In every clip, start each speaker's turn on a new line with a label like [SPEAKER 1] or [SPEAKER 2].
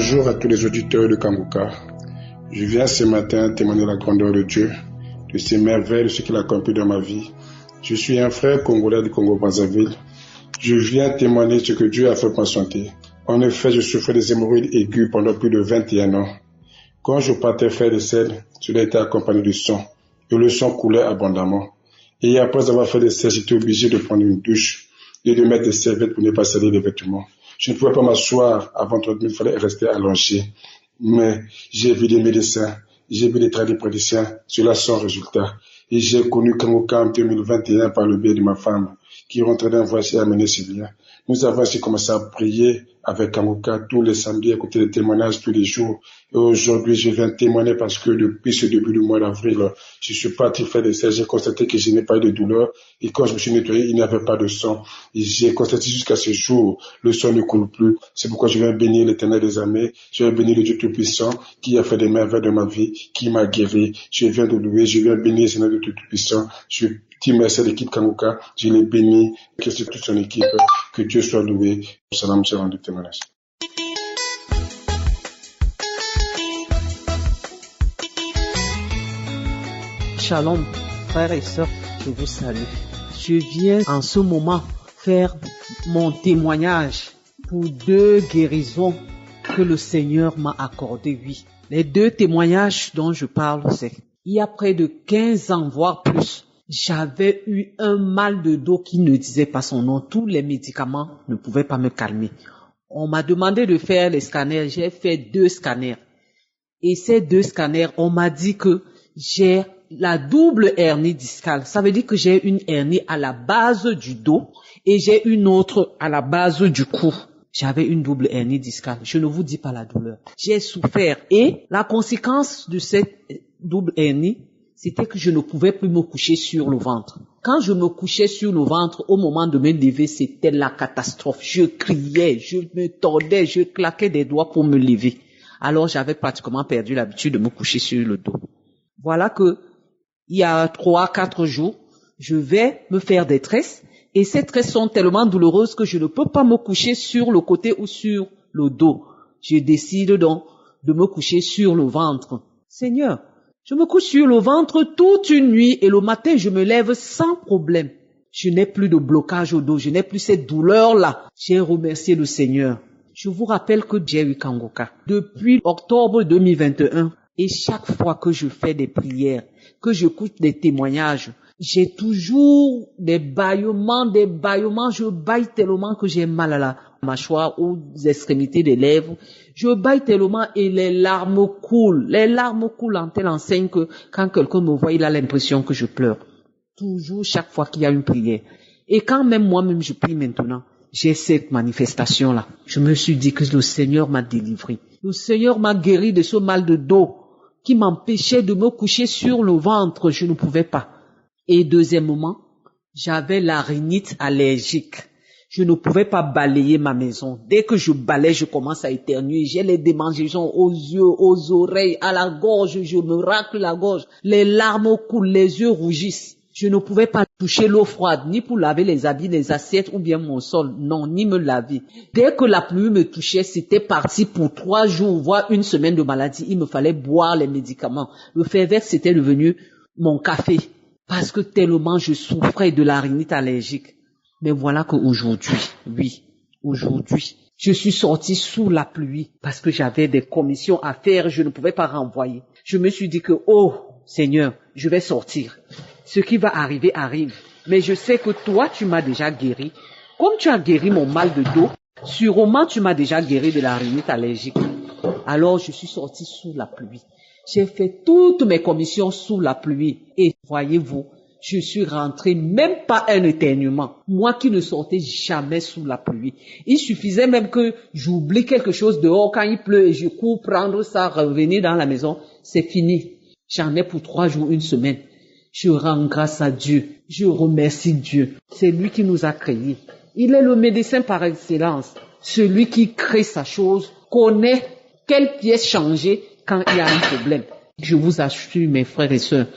[SPEAKER 1] Bonjour à tous les auditeurs de Kangoka. Je viens ce matin témoigner la grandeur de Dieu, de ses merveilles, de ce qu'il a accompli dans ma vie. Je suis un frère congolais du Congo-Brazzaville. Je viens témoigner ce que Dieu a fait pour ma santé. En effet, je souffrais des hémorroïdes aiguës pendant plus de 21 ans. Quand je partais faire des selles, cela était accompagné de sang, et le sang coulait abondamment. Et après avoir fait des selles, j'étais obligé de prendre une douche et de mettre des serviettes pour ne pas salir les vêtements. Je ne pouvais pas m'asseoir avant 30 minutes, il fallait rester allongé. Mais j'ai vu des médecins, j'ai vu des tradipraticiens, cela sans résultat. Et j'ai connu Kangoka en 2021 par le biais de ma femme, qui rentrait d'un voyage à Méné-Sylvia. Nous avons ainsi commencé à prier avec Kangoka tous les samedis, écouter les témoignages tous les jours. Et aujourd'hui, je viens témoigner parce que depuis ce début du mois d'avril, je suis parti faire des selles, j'ai constaté que je n'ai pas eu de douleur. Et quand je me suis nettoyé, il n'y avait pas de sang. Et j'ai constaté jusqu'à ce jour, le sang ne coule plus. C'est pourquoi je viens bénir l'Éternel des armées. Je viens bénir le Dieu Tout-Puissant qui a fait des merveilles de ma vie, qui m'a guéri. Je viens de louer, je viens bénir le Seigneur de Tout-Puissant. Je dis merci à l'équipe Kangoka. Je l'ai béni, que c'est toute son équipe. Que Dieu soit loué. Salam, salam de témoignage.
[SPEAKER 2] Shalom, frères et sœurs, je vous salue. Je viens en ce moment faire mon témoignage pour 2 guérisons que le Seigneur m'a accordées, oui. Les 2 témoignages dont je parle, c'est il y a près de 15 ans, voire plus, j'avais eu un mal de dos qui ne disait pas son nom. Tous les médicaments ne pouvaient pas me calmer. On m'a demandé de faire les scanners. J'ai fait 2 scanners. Et ces 2 scanners, on m'a dit que j'ai la double hernie discale. Ça veut dire que j'ai une hernie à la base du dos et j'ai une autre à la base du cou. J'avais une double hernie discale. Je ne vous dis pas la douleur. J'ai souffert. Et la conséquence de cette double hernie, c'était que je ne pouvais plus me coucher sur le ventre. Quand je me couchais sur le ventre, au moment de me lever, c'était la catastrophe. Je criais, je me tordais, je claquais des doigts pour me lever. Alors j'avais pratiquement perdu l'habitude de me coucher sur le dos. Voilà que, il y a 3-4 jours, je vais me faire des tresses et ces tresses sont tellement douloureuses que je ne peux pas me coucher sur le côté ou sur le dos. Je décide donc de me coucher sur le ventre. Seigneur, je me couche sur le ventre toute une nuit et le matin je me lève sans problème. Je n'ai plus de blocage au dos, je n'ai plus cette douleur-là. J'ai remercié le Seigneur. Je vous rappelle que j'ai eu Kangoka depuis octobre 2021 et chaque fois que je fais des prières, que j'écoute des témoignages, j'ai toujours des bâillements, je bâille tellement que j'ai mal à la mâchoire aux extrémités des lèvres. Je bâille tellement et les larmes coulent en telle enseigne que quand quelqu'un me voit, il a l'impression que je pleure. Toujours, chaque fois qu'il y a une prière. Et quand même moi-même je prie maintenant, j'ai cette manifestation-là. Je me suis dit que le Seigneur m'a délivré. Le Seigneur m'a guéri de ce mal de dos qui m'empêchait de me coucher sur le ventre. Je ne pouvais pas. Et deuxièmement, j'avais la rhinite allergique. Je ne pouvais pas balayer ma maison. Dès que je balaye, je commence à éternuer. J'ai les démangeaisons aux yeux, aux oreilles, à la gorge. Je me racle la gorge. Les larmes coulent, les yeux rougissent. Je ne pouvais pas toucher l'eau froide, ni pour laver les habits, les assiettes ou bien mon sol. Non, ni me laver. Dès que la pluie me touchait, c'était parti pour 3 jours, voire 1 semaine de maladie. Il me fallait boire les médicaments. Le fer vert, c'était devenu mon café. Parce que tellement je souffrais de la rhinite allergique. Mais voilà qu'aujourd'hui, oui, aujourd'hui, je suis sortie sous la pluie parce que j'avais des commissions à faire, je ne pouvais pas renvoyer. Je me suis dit que, oh Seigneur, je vais sortir. Ce qui va arriver, arrive. Mais je sais que toi, tu m'as déjà guéri. Comme tu as guéri mon mal de dos, sûrement tu m'as déjà guéri de la rhinite allergique. Alors je suis sortie sous la pluie. J'ai fait toutes mes commissions sous la pluie. Et voyez-vous, je suis rentrée, même pas un éternuement. Moi qui ne sortais jamais sous la pluie. Il suffisait même que j'oublie quelque chose dehors quand il pleut et je cours prendre ça, revenir dans la maison. C'est fini. J'en ai pour 3 jours, 1 semaine. Je rends grâce à Dieu. Je remercie Dieu. C'est lui qui nous a créés. Il est le médecin par excellence. Celui qui crée sa chose, connaît quelle pièce changer quand il y a un problème. Je vous assure, mes frères et sœurs,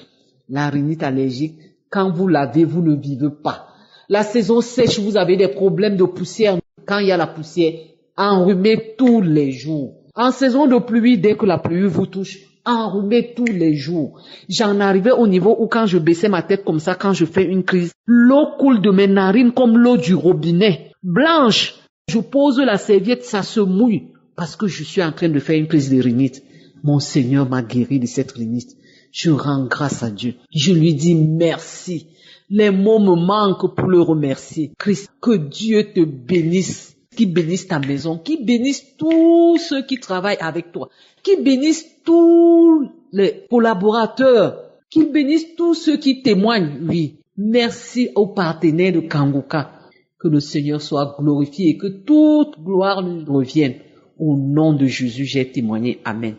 [SPEAKER 2] la rhinite allergique, quand vous l'avez, vous ne vivez pas. La saison sèche, vous avez des problèmes de poussière. Quand il y a la poussière, enrhumez tous les jours. En saison de pluie, dès que la pluie vous touche, enrhumé tous les jours. J'en arrivais au niveau où quand je baissais ma tête comme ça, quand je fais une crise, l'eau coule de mes narines comme l'eau du robinet. Blanche. Je pose la serviette, ça se mouille parce que je suis en train de faire une crise de rhinite. Mon Seigneur m'a guéri de cette rhinite. Je rends grâce à Dieu. Je lui dis merci. Les mots me manquent pour le remercier. Christ, que Dieu te bénisse. Qu'il bénisse ta maison, qu'il bénisse tous ceux qui travaillent avec toi, qu'il bénisse tous les collaborateurs, qu'il bénisse tous ceux qui témoignent, oui. Merci aux partenaires de Kangoka. Que le Seigneur soit glorifié et que toute gloire lui revienne. Au nom de Jésus, j'ai témoigné. Amen.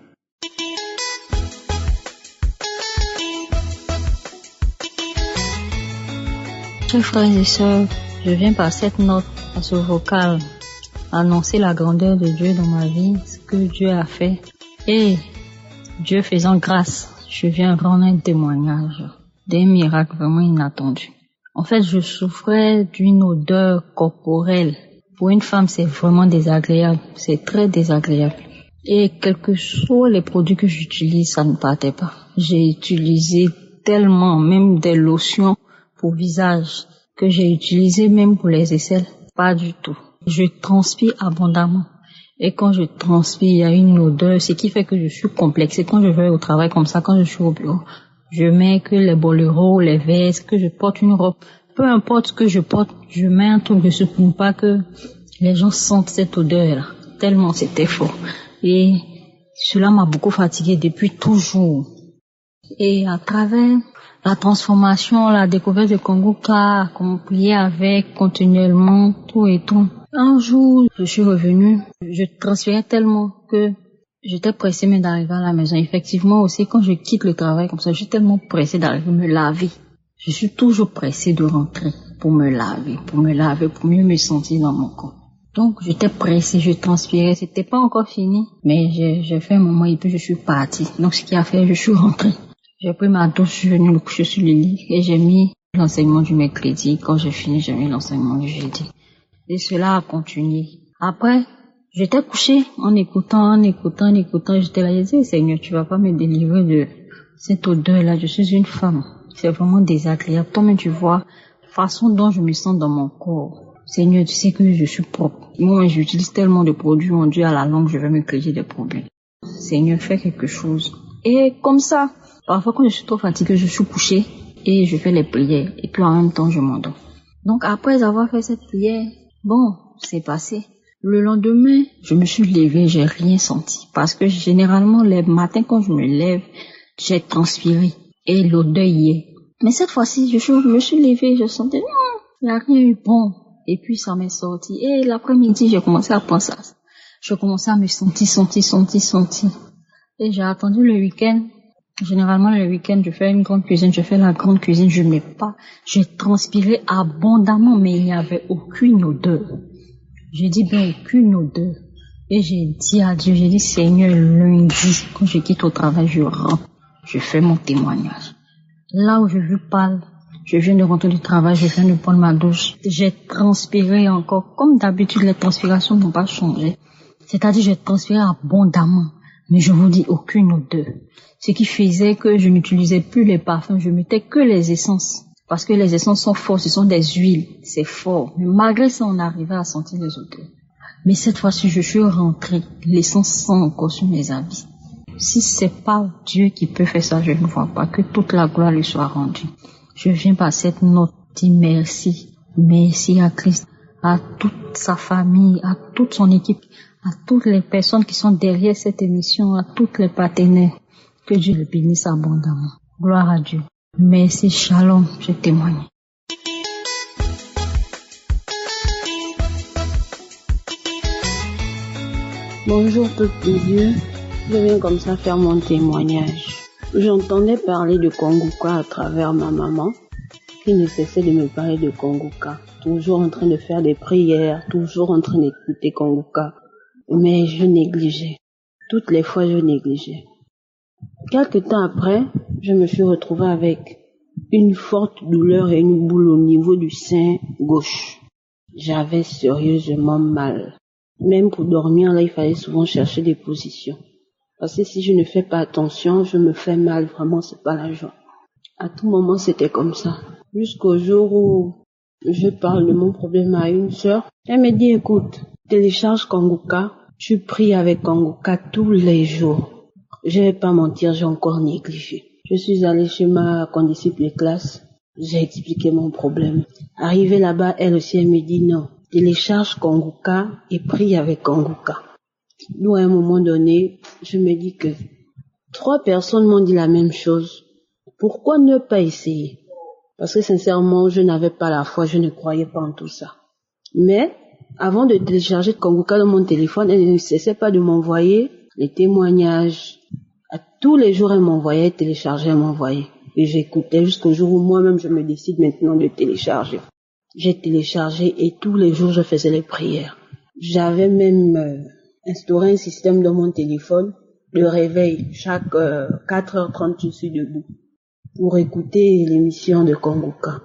[SPEAKER 3] Chers frères et sœurs, je viens par cette note, à ce vocal, annoncer la grandeur de Dieu dans ma vie, ce que Dieu a fait. Et Dieu faisant grâce, je viens rendre un témoignage d'un miracle vraiment inattendu. En fait, je souffrais d'une odeur corporelle. Pour une femme, c'est vraiment désagréable. C'est très désagréable. Et quels que soient les produits que j'utilise, ça ne partait pas. J'ai utilisé tellement, même des lotions pour visage, que j'ai utilisé même pour les aisselles. Pas du tout. Je transpire abondamment. Et quand je transpire, il y a une odeur, ce qui fait que je suis complexée. Quand je vais au travail comme ça, quand je suis au bureau, je mets que les boléros, les vestes, que je porte une robe. Peu importe ce que je porte, je mets un truc dessus pour ne pas que les gens sentent cette odeur-là. Tellement c'était fort. Et cela m'a beaucoup fatiguée depuis toujours. Et à travers la transformation, la découverte de Kangoka, accomplie avec continuellement, tout et tout. Un jour, je suis revenue, je transpirais tellement que j'étais pressée même d'arriver à la maison. Effectivement aussi, quand je quitte le travail comme ça, je suis tellement pressée d'arriver me laver. Je suis toujours pressée de rentrer pour me laver, pour mieux me sentir dans mon corps. Donc, j'étais pressée, je transpirais, c'était pas encore fini, mais j'ai fait un moment et puis je suis partie. Donc, ce qui a fait, je suis rentrée. J'ai pris ma douche, je suis venue me coucher sur le lit et j'ai mis l'enseignement du mercredi. Quand j'ai fini, j'ai mis l'enseignement du jeudi. Et cela a continué. Après, j'étais couchée en écoutant. J'étais là, je disais, Seigneur, tu vas pas me délivrer de cette odeur-là. Je suis une femme. C'est vraiment désagréable. Toi-même, tu vois la façon dont je me sens dans mon corps. Seigneur, tu sais que je suis propre. Moi, j'utilise tellement de produits. Mon Dieu, à la langue, je vais me créer des problèmes. Seigneur, fais quelque chose. Et comme ça, parfois, quand je suis trop fatiguée, je suis couchée et je fais les prières. Et puis, en même temps, je m'endors. Donc, après avoir fait cette prière, bon, c'est passé. Le lendemain, je me suis levée, j'ai rien senti. Parce que généralement, les matins, quand je me lève, j'ai transpiré. Et l'odeur y est. Mais cette fois-ci, je me suis levée, je sentais, non, il n'y a rien eu bon. Et puis, ça m'est sorti. Et l'après-midi, j'ai commencé à penser à ça. Je commençais à me sentir. Et j'ai attendu le week-end. Généralement, le week-end, je fais une grande cuisine, je fais la grande cuisine, je mets pas. J'ai transpiré abondamment, mais il n'y avait aucune odeur. J'ai dit bien aucune odeur. Et j'ai dit à Dieu, j'ai dit, Seigneur, lundi, quand je quitte au travail, je rentre, je fais mon témoignage. Là où je vous parle, je viens de rentrer du travail, je viens de prendre ma douche. J'ai transpiré encore. Comme d'habitude, les transpirations n'ont pas changé. C'est-à-dire, j'ai transpiré abondamment. Mais je vous dis, aucune odeur. Ce qui faisait que je n'utilisais plus les parfums, je mettais que les essences. Parce que les essences sont fortes, ce sont des huiles, c'est fort. Mais malgré ça, on arrivait à sentir les odeurs. Mais cette fois-ci, je suis rentrée, l'essence sent encore sur mes habits. Si c'est pas Dieu qui peut faire ça, je ne vois pas. Que toute la gloire lui soit rendue. Je viens par cette note dire merci. Merci à Christ, à toute sa famille, à toute son équipe, à toutes les personnes qui sont derrière cette émission, à tous les partenaires. Que Dieu le bénisse abondamment. Gloire à Dieu. Merci, shalom, je témoigne.
[SPEAKER 4] Bonjour peuple de Dieu, je viens comme ça faire mon témoignage. J'entendais parler de Kangoka à travers ma maman, qui ne cessait de me parler de Kangoka, toujours en train de faire des prières, toujours en train d'écouter Kangoka, mais je négligeais. Toutes les fois, je négligeais. Quelque temps après, je me suis retrouvée avec une forte douleur et une boule au niveau du sein gauche. J'avais sérieusement mal. Même pour dormir, là, il fallait souvent chercher des positions. Parce que si je ne fais pas attention, je me fais mal. Vraiment, c'est pas la joie. À tout moment, c'était comme ça. Jusqu'au jour où je parle de mon problème à une sœur. Elle me dit, écoute, télécharge Kanguka. Tu pries avec Kanguka tous les jours. Je vais pas mentir, j'ai encore négligé. Je suis allée chez ma condisciple de classe. J'ai expliqué mon problème. Arrivée là-bas, elle aussi, elle me dit non. Télécharge Kanguka et prie avec Kanguka. Nous, à un moment donné, je me dis que 3 personnes m'ont dit la même chose. Pourquoi ne pas essayer? Parce que sincèrement, je n'avais pas la foi, je ne croyais pas en tout ça. Mais, avant de télécharger Kanguka dans mon téléphone, elle ne cessait pas de m'envoyer les témoignages. À tous les jours, elle m'envoyait télécharger, elle m'envoyait. Et j'écoutais jusqu'au jour où moi-même je me décide maintenant de télécharger. J'ai téléchargé et tous les jours je faisais les prières. J'avais même instauré un système dans mon téléphone de réveil. Chaque 4h30 je suis debout pour écouter l'émission de Kanguka.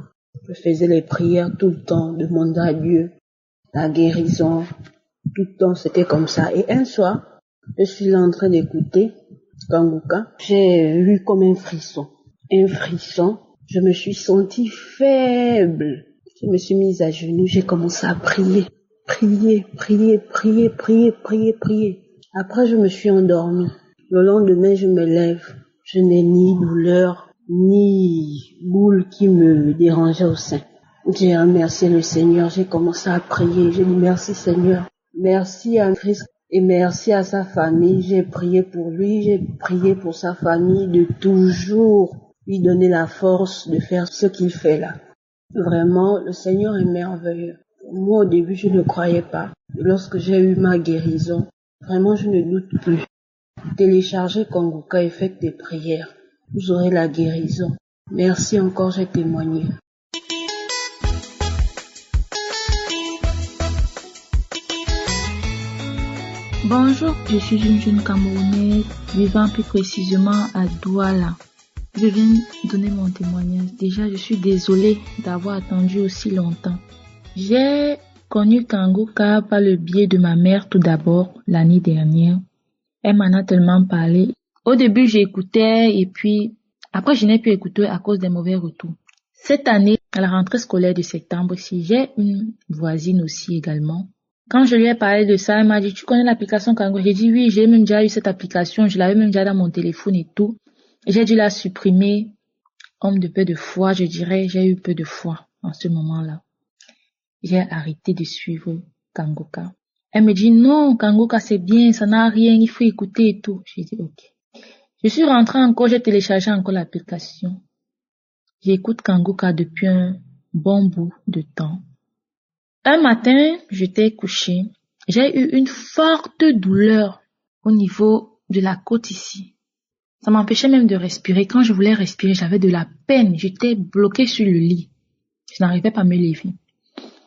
[SPEAKER 4] Je faisais les prières tout le temps, demandais à Dieu la guérison. Tout le temps c'était comme ça. Et un soir, je suis là en train d'écouter Kanguka. J'ai eu comme un frisson. Je me suis sentie faible. Je me suis mise à genoux, j'ai commencé à prier. Après, je me suis endormie. Le lendemain, je me lève. Je n'ai ni douleur, ni boule qui me dérangeait au sein. J'ai remercié le Seigneur, j'ai commencé à prier. J'ai dit merci Seigneur. Merci à Christ et merci à sa famille. J'ai prié pour lui, j'ai prié pour sa famille de toujours lui donner la force de faire ce qu'il fait là. Vraiment, le Seigneur est merveilleux. Moi, au début, je ne croyais pas. Lorsque j'ai eu ma guérison, vraiment, je ne doute plus. Téléchargez Kanguka et faites des prières. Vous aurez la guérison. Merci encore, j'ai témoigné.
[SPEAKER 5] Bonjour, je suis une jeune Camerounaise vivant plus précisément à Douala. Je viens donner mon témoignage. Déjà, je suis désolée d'avoir attendu aussi longtemps. J'ai connu Kanguka par le biais de ma mère tout d'abord l'année dernière. Elle m'en a tellement parlé. Au début, j'écoutais et puis après, je n'ai pu écouter à cause des mauvais retours. Cette année, à la rentrée scolaire de septembre, j'ai une voisine aussi également. Quand je lui ai parlé de ça, elle m'a dit, tu connais l'application Kanguka? J'ai dit oui, j'ai même déjà eu cette application, je l'avais même déjà dans mon téléphone et tout. J'ai dû la supprimer. Homme de peu de foi, je dirais, j'ai eu peu de foi en ce moment-là. J'ai arrêté de suivre Kanguka. Elle me dit non, Kanguka c'est bien, ça n'a rien, il faut écouter et tout. J'ai dit ok. Je suis rentrée encore, j'ai téléchargé encore l'application. J'écoute Kanguka depuis un bon bout de temps. Un matin, j'étais couchée. J'ai eu une forte douleur au niveau de la côte ici. Ça m'empêchait même de respirer. Quand je voulais respirer, j'avais de la peine. J'étais bloquée sur le lit. Je n'arrivais pas à me lever.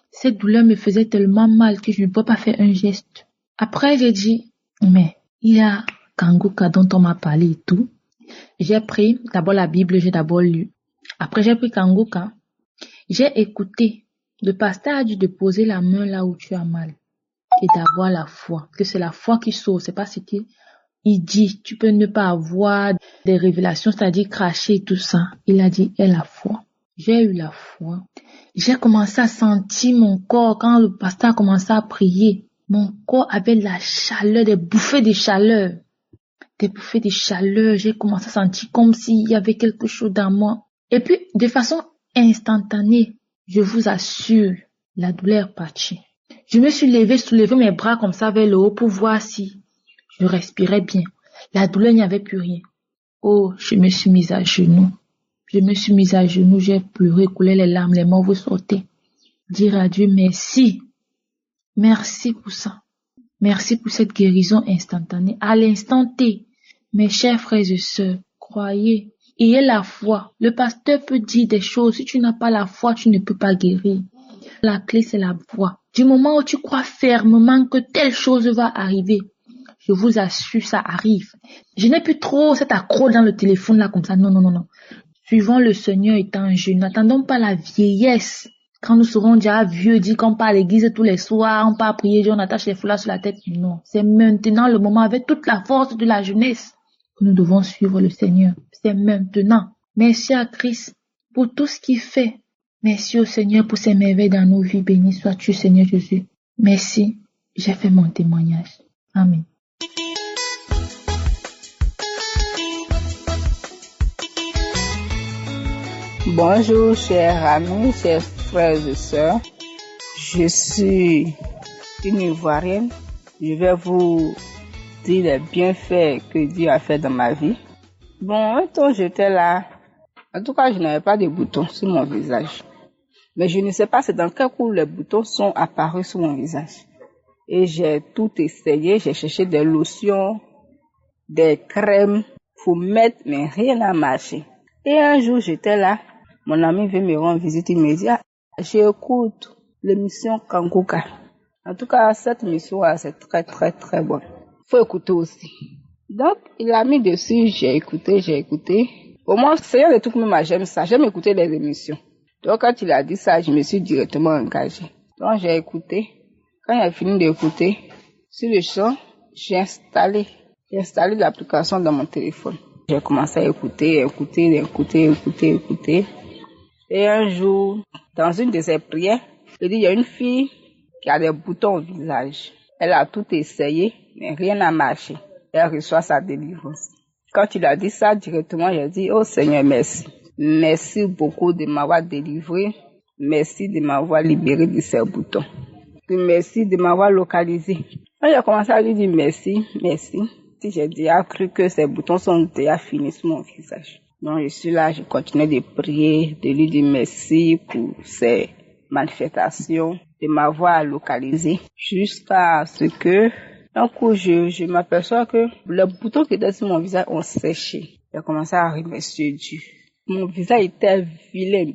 [SPEAKER 5] Cette douleur me faisait tellement mal que je ne pouvais pas faire un geste. Après, j'ai dit, mais il y a Kanguka dont on m'a parlé et tout. J'ai pris d'abord la Bible, j'ai d'abord lu. Après, j'ai pris Kanguka. J'ai écouté. Le pasteur a dit de poser la main là où tu as mal et d'avoir la foi. Que c'est la foi qui sauve. C'est pas ce qu'il dit. Tu peux ne pas avoir des révélations, c'est-à-dire cracher et tout ça. Il a dit, aie la foi. J'ai eu la foi. J'ai commencé à sentir mon corps quand le pasteur a commencé à prier. Mon corps avait de la chaleur, des bouffées de chaleur. Des bouffées de chaleur. J'ai commencé à sentir comme s'il y avait quelque chose dans moi. Et puis, de façon instantanée, je vous assure, la douleur est partie. Je me suis levée, soulevé mes bras comme ça vers le haut pour voir si je respirais bien. La douleur, il n'y avait plus rien. Oh, je me suis mise à genoux. J'ai pleuré, coulé les larmes, les mots vous sortaient. Dire à Dieu merci. Merci pour ça. Merci pour cette guérison instantanée. À l'instant T, mes chers frères et sœurs, croyez. Ayez la foi. Le pasteur peut dire des choses. Si tu n'as pas la foi, tu ne peux pas guérir. La clé, c'est la foi. Du moment où tu crois fermement que telle chose va arriver, je vous assure, ça arrive. Je n'ai plus trop cet accroc dans le téléphone là comme ça. Non. Suivons le Seigneur étant jeune. N'attendons pas la vieillesse Quand nous serons déjà vieux, dire qu'on part à l'église tous les soirs, on part prier Dieu, on attache les foulards sur la tête. Non, c'est maintenant le moment avec toute la force de la jeunesse que nous devons suivre le Seigneur. C'est maintenant. Merci à Christ pour tout ce qu'il fait. Merci au Seigneur pour ses merveilles dans nos vies. Béni sois-tu, Seigneur Jésus. Merci. J'ai fait mon témoignage. Amen.
[SPEAKER 6] Bonjour, chers amis, chers frères et sœurs. Je suis une Ivoirienne. Je vais vous dire les bienfaits que Dieu a fait dans ma vie. Bon, un temps j'étais là. En tout cas, je n'avais pas de boutons sur mon visage. Mais je ne sais pas c'est dans quel coup les boutons sont apparus sur mon visage. Et j'ai tout essayé. J'ai cherché des lotions, des crèmes pour mettre, mais rien n'a marché. Et un jour, j'étais là. Mon ami veut me rendre visite, il me dit, j'écoute l'émission Kanguka. En tout cas, cette émission, c'est très, très, très bon. Faut écouter aussi. Donc, il a mis dessus, j'ai écouté. Au moins, c'est un des trucs, même, j'aime ça. J'aime écouter les émissions. Donc, quand il a dit ça, je me suis directement engagée. Donc, j'ai écouté. Quand il a fini d'écouter, sur le champ, j'ai installé l'application dans mon téléphone. J'ai commencé à écouter. Et un jour, dans une de ses prières, il dit, il y a une fille qui a des boutons au visage. Elle a tout essayé, mais rien n'a marché. Elle reçoit sa délivrance. Quand il a dit ça, directement, j'ai dit, oh Seigneur, merci. Merci beaucoup de m'avoir délivré. Merci de m'avoir libéré de ces boutons. Merci de m'avoir localisé. Quand j'ai commencé à lui dire merci. J'ai déjà cru que ces boutons sont déjà finis sur mon visage. Donc je suis là, je continue de prier, de lui dire merci pour ces manifestations, de m'avoir localisé jusqu'à ce que, un coup, je m'aperçois que les boutons qui étaient sur mon visage ont séché. J'ai commencé à remercier Dieu. Mon visage était vilain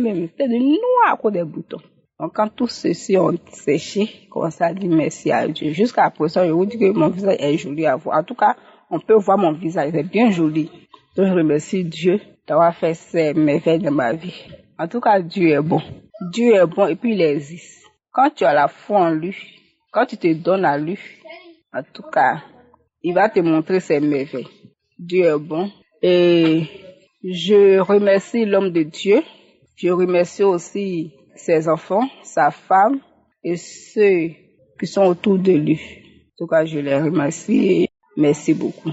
[SPEAKER 6] même, c'était de noir à cause des boutons. Donc quand tous ceux-ci ont séché, j'ai commencé à dire merci à Dieu. Jusqu'à présent, je vous dis que mon visage est joli à voir. En tout cas, on peut voir mon visage, c'est bien joli. Donc je remercie Dieu d'avoir fait ces merveilles dans ma vie. En tout cas, Dieu est bon. Dieu est bon et puis il existe. Quand tu as la foi en lui, quand tu te donnes à lui, en tout cas, il va te montrer ses merveilles. Dieu est bon. Et je remercie l'homme de Dieu. Je remercie aussi ses enfants, sa femme et ceux qui sont autour de lui. En tout cas, je les remercie et merci beaucoup.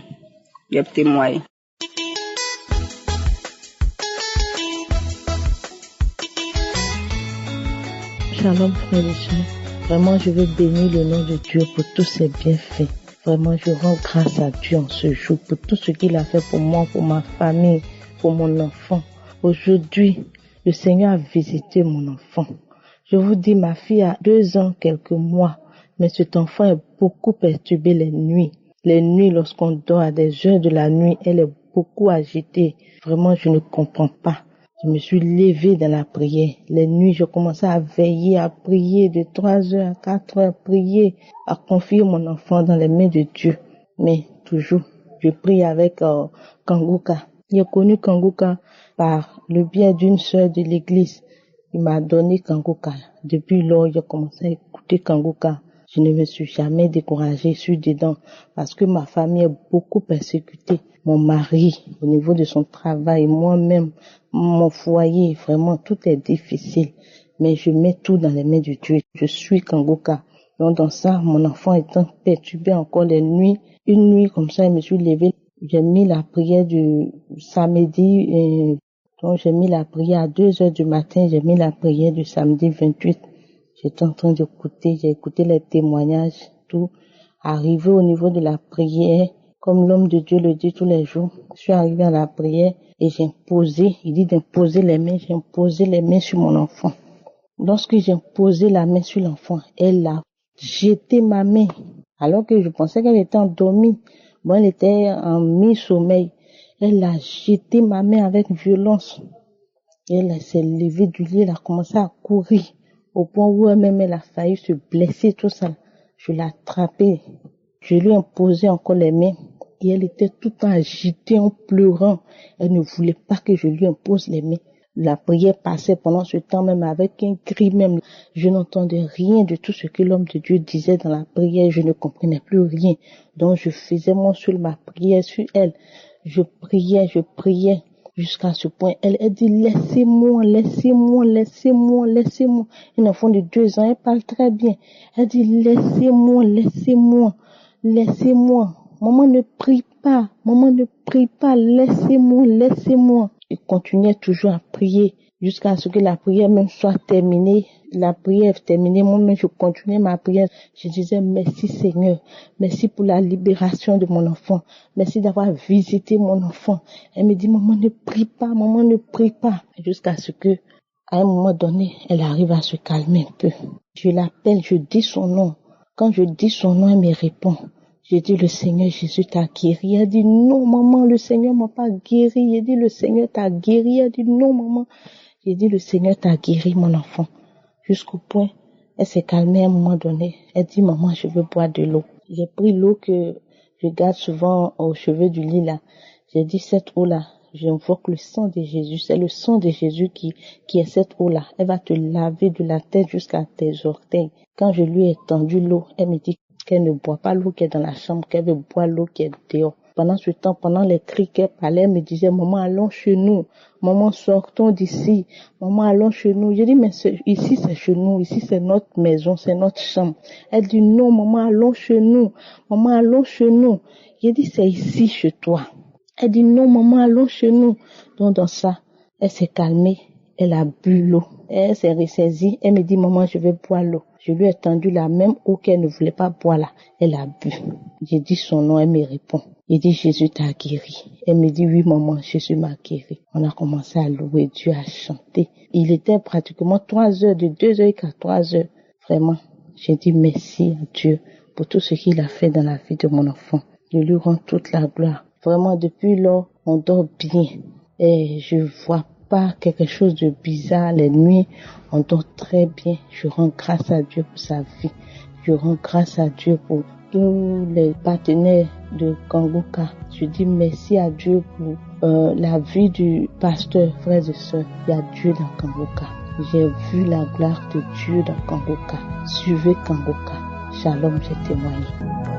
[SPEAKER 6] J'ai témoigné.
[SPEAKER 7] Shalom frères et sœurs. Vraiment, je veux bénir le nom de Dieu pour tous ses bienfaits. Vraiment, je rends grâce à Dieu en ce jour pour tout ce qu'il a fait pour moi, pour ma famille, pour mon enfant. Aujourd'hui, le Seigneur a visité mon enfant. Je vous dis, ma fille a 2 ans, quelques mois, mais cet enfant est beaucoup perturbé les nuits. Les nuits, lorsqu'on dort à des heures de la nuit, elle est beaucoup agitée. Vraiment, je ne comprends pas. Je me suis levée dans la prière. Les nuits, je commençais à veiller, à prier de 3 heures à 4 heures, prier, à confier mon enfant dans les mains de Dieu. Mais toujours, je prie avec Kanguka. J'ai connu Kanguka par le biais d'une sœur de l'église. Il m'a donné Kanguka. Depuis lors, j'ai commencé à écouter Kanguka. Je ne me suis jamais découragée, je suis dedans parce que ma famille est beaucoup persécutée. Mon mari, au niveau de son travail, moi-même, mon foyer, vraiment, tout est difficile. Mais je mets tout dans les mains de Dieu. Je suis Kanguka. Donc dans ça, mon enfant étant perturbé encore les nuits, une nuit comme ça, je me suis levée. J'ai mis la prière du samedi, donc j'ai mis la prière à 2 heures du matin, j'ai mis la prière du samedi 28. J'étais en train d'écouter, j'ai écouté les témoignages, tout. Arrivé au niveau de la prière, comme l'homme de Dieu le dit tous les jours, je suis arrivée à la prière et j'ai imposé, il dit d'imposer les mains, j'ai imposé les mains sur mon enfant. Lorsque j'ai posé la main sur l'enfant, elle a jeté ma main, alors que je pensais qu'elle était endormie. Bon, elle était en mi-sommeil. Elle a jeté ma main avec violence. Elle s'est levée du lit, elle a commencé à courir, au point où elle-même elle a failli se blesser, tout ça. Je l'ai attrapée, je lui ai imposé encore les mains. Et elle était tout le temps agitée en pleurant. Elle ne voulait pas que je lui impose les mains. La prière passait pendant ce temps même avec un cri même. Je n'entendais rien de tout ce que l'homme de Dieu disait dans la prière. Je ne comprenais plus rien. Donc je faisais mon seul ma prière sur elle. Je priais. Jusqu'à ce point, elle dit, laissez-moi. Un enfant de 2 ans, elle parle très bien. Elle dit, laissez-moi. Maman ne prie pas, laissez-moi. Il continuait toujours à prier jusqu'à ce que la prière même soit terminée. La prière terminée, moi-même je continuais ma prière. Je disais merci Seigneur, merci pour la libération de mon enfant, merci d'avoir visité mon enfant. Elle me dit maman ne prie pas, jusqu'à ce que à un moment donné, elle arrive à se calmer un peu. Je l'appelle, je dis son nom. Quand je dis son nom, elle me répond. J'ai dit, le Seigneur Jésus t'a guéri. Elle dit, non, maman, le Seigneur m'a pas guéri. J'ai dit, le Seigneur t'a guéri. Elle dit, non, maman. J'ai dit, le Seigneur t'a guéri, mon enfant. Jusqu'au point, elle s'est calmée à un moment donné. Elle dit, maman, je veux boire de l'eau. J'ai pris l'eau que je garde souvent au chevet du lit, là. J'ai dit, cette eau-là, j'invoque le sang de Jésus. C'est le sang de Jésus qui est cette eau-là. Elle va te laver de la tête jusqu'à tes orteils. Quand je lui ai tendu l'eau, elle me dit qu'elle ne boit pas l'eau qui est dans la chambre, qu'elle veut boire l'eau qui est dehors. Pendant ce temps, pendant les cris qu'elle parlait, elle me disait, maman, allons chez nous. Maman, sortons d'ici. Maman, allons chez nous. J'ai dit, mais ici, c'est chez nous. Ici, c'est notre maison, c'est notre chambre. Elle dit, non, maman, allons chez nous. Maman, allons chez nous. J'ai dit, c'est ici, chez toi. Elle dit, non, maman, allons chez nous. Donc, dans ça, elle s'est calmée. Elle a bu l'eau. Elle s'est ressaisie. Elle me dit, maman, je vais boire l'eau. Je lui ai tendu la même eau qu'elle ne voulait pas boire là. Elle a bu. J'ai dit son nom, elle me répond. J'ai dit, Jésus t'a guéri. Elle me dit, oui, maman, Jésus m'a guéri. On a commencé à louer Dieu, à chanter. Il était pratiquement 3 heures, de 2h à 3h. Vraiment, j'ai dit merci à Dieu pour tout ce qu'il a fait dans la vie de mon enfant. Je lui rends toute la gloire. Vraiment, depuis lors, on dort bien. Et je vois pas quelque chose de bizarre les nuits, on dort très bien. Je rends grâce à Dieu pour sa vie. Je rends grâce à Dieu pour tous les partenaires de Kangoka. Je dis merci à Dieu pour la vie du pasteur, frères et sœurs. Il y a Dieu dans Kangoka. J'ai vu la gloire de Dieu dans Kangoka. Suivez Kangoka. Shalom, j'ai témoigné.